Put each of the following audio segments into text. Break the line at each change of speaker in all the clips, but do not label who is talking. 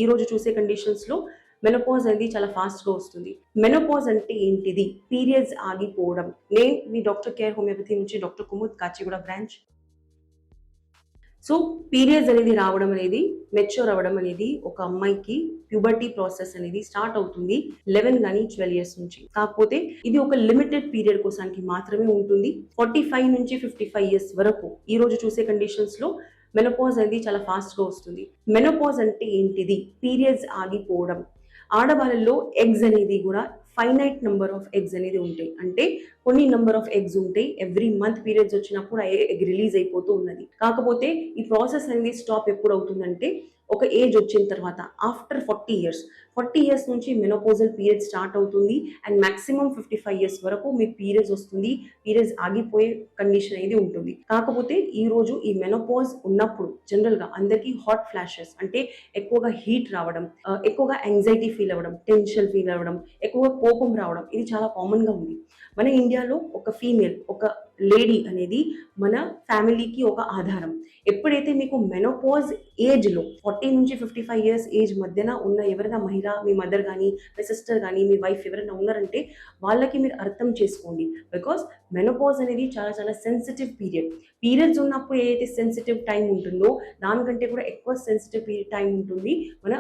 ఈ రోజు చూసే కండిషన్స్ లో మెనోపాజ్ అనేది చాలా ఫాస్ట్ గా వస్తుంది. మెనోపాజ్ అంటే ఏంటిది? పీరియడ్స్ ఆగిపోవడం. నేను మీ డాక్టర్ కేర్ హోమియోపతి నుంచి doctor Kumud, Kachiguda branch. So periods అనేది రావడం అనేది, మెచ్యూర్ అవ్వడం అనేది ఒక అమ్మాయికి ప్యూబర్టీ ప్రాసెస్ అనేది స్టార్ట్ అవుతుంది 11 కానీ 12 ఇయర్స్ నుంచి. కాకపోతే ఇది ఒక లిమిటెడ్ పీరియడ్ కోసానికి మాత్రమే ఉంటుంది. 45 నుంచి 55 ఇయర్స్ వరకు ఈ రోజు చూసే కండిషన్స్ లో మెనోపాజ్ అనేది చాలా ఫాస్ట్ గా వస్తుంది. మెనోపాజ్ అంటే ఏంటిది? పీరియడ్స్ ఆగిపోవడం. ఆడవాళ్ళలో ఎగ్స్ అనేది కూడా ఫైనైట్ నెంబర్ ఆఫ్ ఎగ్స్ అనేది ఉంటాయి. అంటే కొన్ని నెంబర్ ఆఫ్ ఎగ్స్ ఉంటాయి. ఎవ్రీ మంత్ పీరియడ్స్ వచ్చినప్పుడు ఆ ఎగ్ రిలీజ్ అయిపోతూ ఉన్నది. కాకపోతే ఈ ప్రాసెస్ అనేది స్టాప్ ఎప్పుడు అవుతుందంటే ఒక ఏజ్ వచ్చిన తర్వాత, ఆఫ్టర్ 40 ఇయర్స్ నుంచి మెనోపాజల్ పీరియడ్ స్టార్ట్ అవుతుంది. అండ్ మాక్సిమం 55 ఇయర్స్ వరకు మీ పీరియడ్స్ వస్తుంది. పీరియడ్స్ ఆగిపోయే కండిషన్ అనేది ఉంటుంది. కాకపోతే ఈ రోజు ఈ మెనోపాజ్ ఉన్నప్పుడు జనరల్ గా అందరికీ హాట్ ఫ్లాషెస్, అంటే ఎక్కువగా హీట్ రావడం, ఎక్కువగా యాంగ్జైటీ ఫీల్ అవ్వడం, టెన్షన్ ఫీల్ అవ్వడం, ఎక్కువగా కోపం రావడం, ఇది చాలా కామన్ గా ఉంది. మన ఇండియాలో ఒక ఫీమేల్, ఒక లేడీ అనేది మన ఫ్యామిలీకి ఒక ఆధారం. ఎప్పుడైతే మీకు మెనోపాజ్ ఏజ్ లో 40 నుంచి 55 ఇయర్స్ ఏజ్ మధ్యన ఉన్న ఎవరైనా మహిళ, మీ మదర్ కానీ, మీ సిస్టర్ కానీ, మీ వైఫ్ ఎవరైనా ఉన్నారంటే వాళ్ళకి మీరు అర్థం చేసుకోండి. బికాస్ మెనోపాజ్ అనేది చాలా చాలా సెన్సిటివ్ పీరియడ్. పీరియడ్స్ ఉన్నప్పుడు ఏదైతే సెన్సిటివ్ టైం ఉంటుందో దానికంటే కూడా ఎక్కువ సెన్సిటివ్ టైం ఉంటుంది మన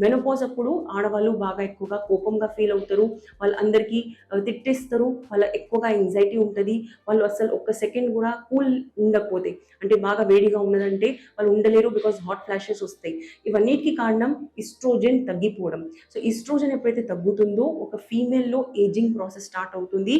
మెనోపాజ్ అప్పుడు ఆడవాళ్ళు బాగా ఎక్కువగా కోపంగా ఫీల్ అవుతారు. వాళ్ళందరికీ తిట్టేస్తారు. వాళ్ళ ఎక్కువగా యాంగ్జైటీ ఉంటుంది. వాళ్ళు అసలు ఒక్క సెకండ్ కూడా కూల్ ఉండకపోతే, అంటే బాగా వేడిగా ఉన్నదంటే వాళ్ళు ఉండలేరు. బికాస్ హాట్ ఫ్లాషెస్ వస్తాయి. ఇవన్నిటికి కారణం ఈస్ట్రోజన్ తగ్గిపోవడం. సో ఈస్ట్రోజన్ ఎప్పుడైతే తగ్గుతుందో ఒక ఫీమేల్లో ఏజింగ్ ప్రాసెస్ స్టార్ట్ అవుతుంది.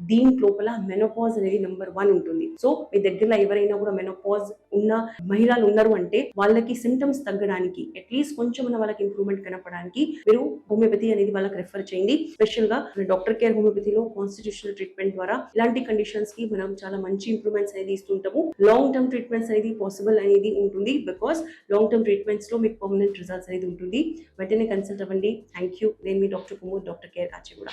దీంట్లోపల మెనోపాజ్ అనేది నెంబర్ 1 ఉంటుంది. సో మీ దగ్గరలో ఎవరైనా కూడా మెనోపాజ్ ఉన్న మహిళలు ఉన్నారు అంటే వాళ్ళకి సిమ్టమ్స్ తగ్గడానికి, అట్లీస్ట్ కొంచెం వాళ్ళకి ఇంప్రూవ్మెంట్ కనపడానికి మీరు హోమియోపతి అనేది వాళ్ళకి రెఫర్ చేయండి. స్పెషల్ గా డాక్టర్ కేర్ హోమియోపతిలో కాన్స్టిట్యూషనల్ ట్రీట్మెంట్ ద్వారా ఇలాంటి కండిషన్స్ కి మనం చాలా మంచి ఇంప్రూవ్మెంట్స్ అనేది ఇస్తుంటాము. లాంగ్ టర్మ్ ట్రీట్మెంట్స్ అనేది పాసిబుల్ అనేది ఉంటుంది. బికాస్ లాంగ్ టర్మ్ ట్రీట్మెంట్స్ లో మీకు పర్మనెంట్ రిజల్ట్స్ అనేది ఉంటుంది. వెంటనే కన్సల్ట్ అవ్వండి. Thank you. నేను మీ doctor Kumud, doctor care Kachiguda.